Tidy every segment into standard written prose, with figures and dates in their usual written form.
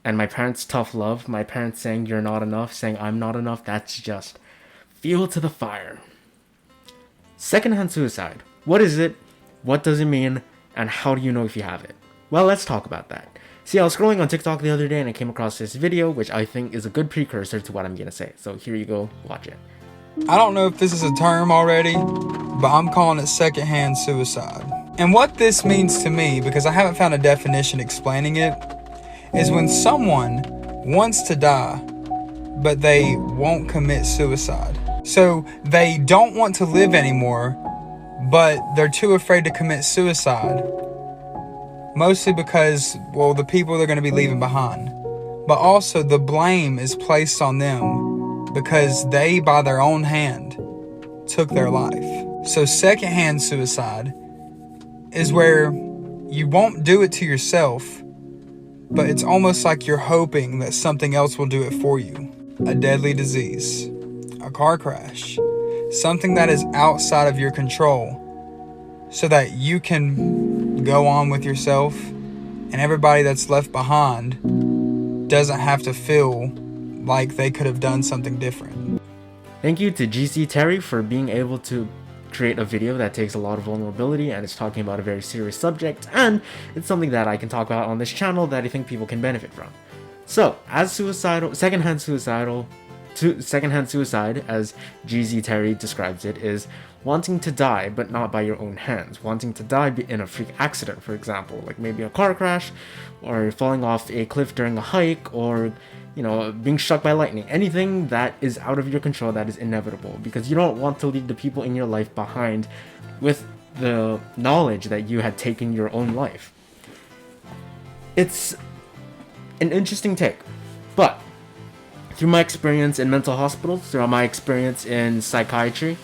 and my parents' tough love, my parents saying you're not enough, saying I'm not enough, that's just fuel to the fire. Secondhand suicide. What is it? What does it mean? And how do you know if you have it? Well, let's talk about that. See, I was scrolling on TikTok the other day and I came across this video, which I think is a good precursor to what I'm gonna say. So here you go, watch it. I don't know if this is a term already, but I'm calling it secondhand suicide. And what this means to me, because I haven't found a definition explaining it, is when someone wants to die, but they won't commit suicide. So they don't want to live anymore, but they're too afraid to commit suicide. Mostly because, well, the people they're going to be leaving behind. But also the blame is placed on them because they, by their own hand, took their life. So secondhand suicide is where you won't do it to yourself, but it's almost like you're hoping that something else will do it for you. A deadly disease, a car crash, something that is outside of your control, so that you can go on with yourself and everybody that's left behind doesn't have to feel like they could have done something different. Thank you to GC Terry for being able to create a video that takes a lot of vulnerability and is talking about a very serious subject, and it's something that I can talk about on this channel that I think people can benefit from. So, as secondhand suicide, as GZ Terry describes it, is wanting to die, but not by your own hands. Wanting to die in a freak accident, for example, like maybe a car crash, or falling off a cliff during a hike, or, you know, being struck by lightning. Anything that is out of your control, that is inevitable, because you don't want to leave the people in your life behind with the knowledge that you had taken your own life. It's an interesting take, but through my experience in mental hospitals, throughout my experience in psychiatry,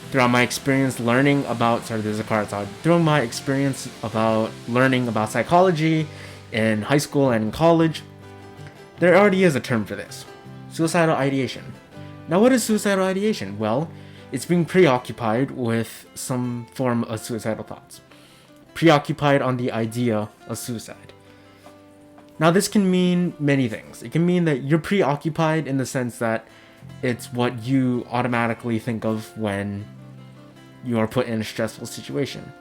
throughout my experience learning about, through my experience about learning about psychology in high school and in college, there already is a term for this: suicidal ideation. Now, what is suicidal ideation? Well, it's being preoccupied with some form of suicidal thoughts. Preoccupied on the idea of suicide. Now, this can mean many things. It can mean that you're preoccupied in the sense that it's what you automatically think of when you are put in a stressful situation.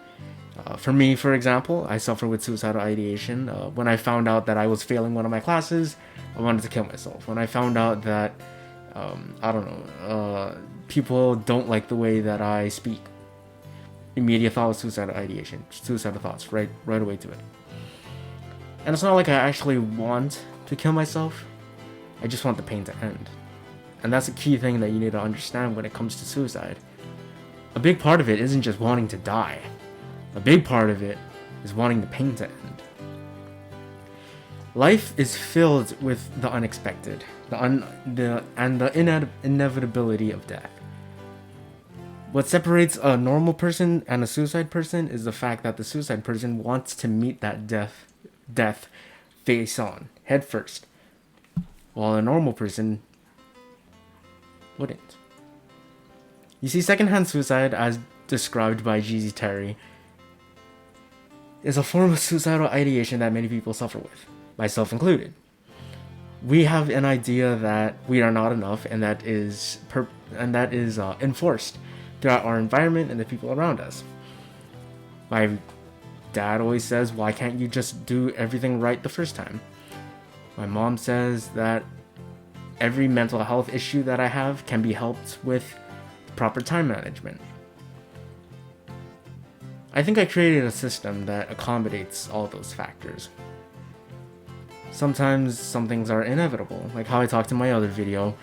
For me, for example, I suffer with suicidal ideation. When I found out that I was failing one of my classes, I wanted to kill myself. When I found out that, people don't like the way that I speak, immediate thought was suicidal ideation, suicidal thoughts, right away to it. And it's not like I actually want to kill myself, I just want the pain to end. And that's a key thing that you need to understand when it comes to suicide. A big part of it isn't just wanting to die. A big part of it is wanting the pain to end. Life is filled with the unexpected, and the inevitability of death. What separates a normal person and a suicide person is the fact that the suicide person wants to meet that death face on, head first, while a normal person wouldn't. You see, secondhand suicide, as described by GZ Terry, is a form of suicidal ideation that many people suffer with, myself included. We have an idea that we are not enough, and that is enforced throughout our environment and the people around us. My dad always says, why can't you just do everything right the first time? My mom says that every mental health issue that I have can be helped with proper time management. I think I created a system that accommodates all those factors. Sometimes some things are inevitable, like how I talked in my other video.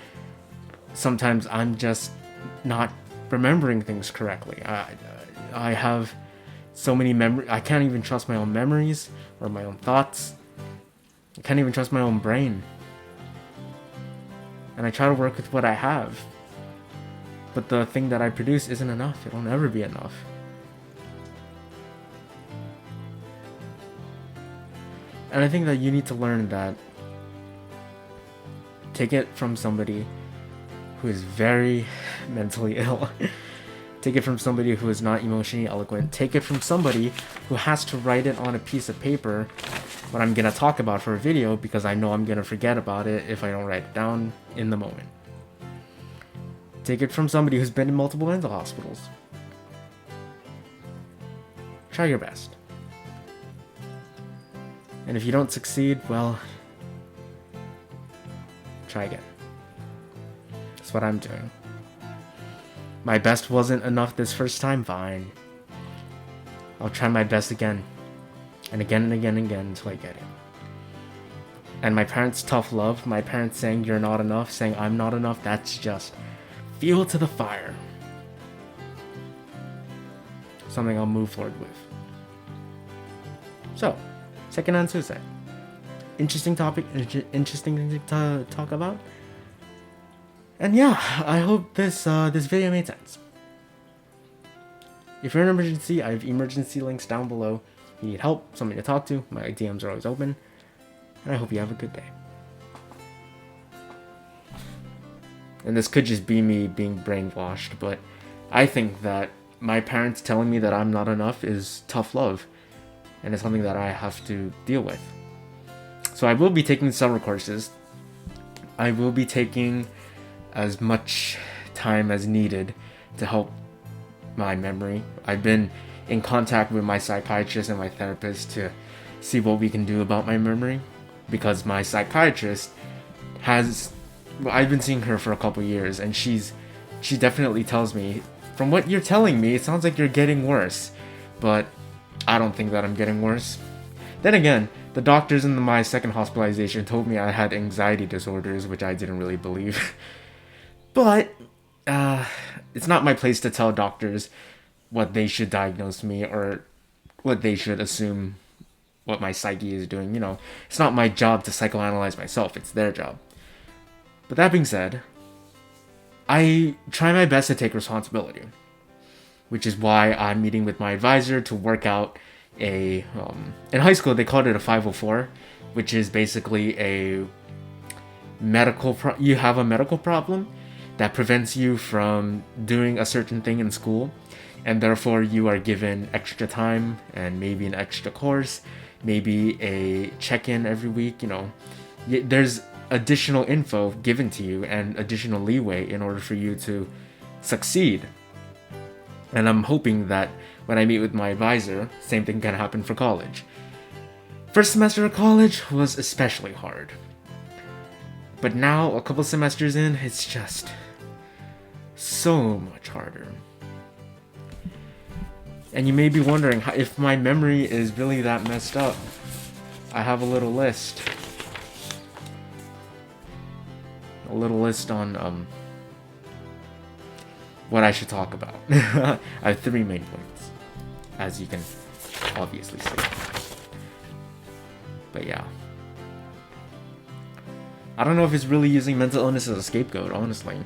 Sometimes I'm just not remembering things correctly. I have so many memories. I can't even trust my own memories or my own thoughts. I can't even trust my own brain. And I try to work with what I have. But the thing that I produce isn't enough. It'll never be enough. And I think that you need to learn that. Take it from somebody who is very mentally ill. Take it from somebody who is not emotionally eloquent. Take it from somebody who has to write it on a piece of paper what I'm gonna talk about for a video because I know I'm gonna forget about it if I don't write it down in the moment. Take it from somebody who's been in multiple mental hospitals. Try your best. And if you don't succeed, well, try again. That's what I'm doing. My best wasn't enough this first time, fine. I'll try my best again. And again and again and again until I get it. And my parents' tough love, my parents saying you're not enough, saying I'm not enough, that's just fuel to the fire. Something I'll move forward with. So, secondhand suicide. Interesting topic, interesting thing to talk about. And yeah, I hope this video made sense. If you're in an emergency, I have emergency links down below. If you need help, somebody to talk to, my DMs are always open. And I hope you have a good day. And this could just be me being brainwashed, but I think that my parents telling me that I'm not enough is tough love. And it's something that I have to deal with. So I will be taking summer courses. I will be taking as much time as needed to help my memory. I've been in contact with my psychiatrist and my therapist to see what we can do about my memory, because my psychiatrist I've been seeing her for a couple years, and she definitely tells me, from what you're telling me, it sounds like you're getting worse, but I don't think that I'm getting worse. Then again, the doctors in my second hospitalization told me I had anxiety disorders, which I didn't really believe. But it's not my place to tell doctors what they should diagnose me or what they should assume what my psyche is doing. You know, it's not my job to psychoanalyze myself. It's their job. But that being said, I try my best to take responsibility, which is why I'm meeting with my advisor to work out in high school they called it a 504, which is basically you have a medical problem that prevents you from doing a certain thing in school, and therefore you are given extra time and maybe an extra course, maybe a check-in every week. You know, there's additional info given to you and additional leeway in order for you to succeed. And I'm hoping that when I meet with my advisor, same thing can happen for college. First semester of college was especially hard. But now, a couple semesters in, it's just so much harder. And you may be wondering if my memory is really that messed up. I have a little list. On what I should talk about. I have 3 main points, as you can obviously see. But yeah. I don't know if it's really using mental illness as a scapegoat, honestly.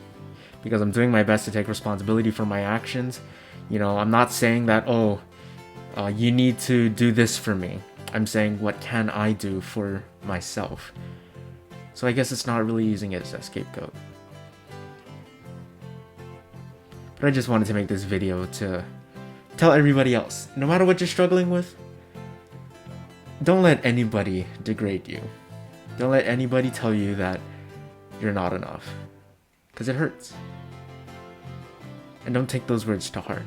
Because I'm doing my best to take responsibility for my actions. You know, I'm not saying that, you need to do this for me. I'm saying, what can I do for myself? So I guess it's not really using it as a scapegoat. But I just wanted to make this video to tell everybody else, no matter what you're struggling with, don't let anybody degrade you. Don't let anybody tell you that you're not enough. Because it hurts. And don't take those words to heart.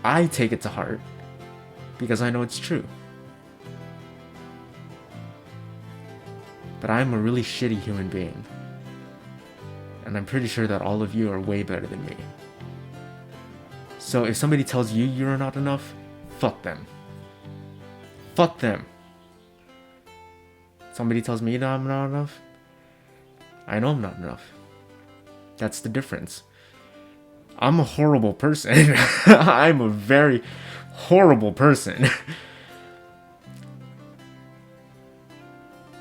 I take it to heart because I know it's true. But I'm a really shitty human being. And I'm pretty sure that all of you are way better than me. So if somebody tells you you're not enough, fuck them. Fuck them. Somebody tells me that I'm not enough, I know I'm not enough. That's the difference. I'm a horrible person. I'm a very horrible person.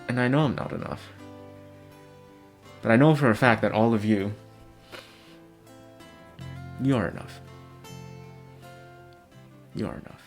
And I know I'm not enough. But I know for a fact that all of you are enough. You are enough.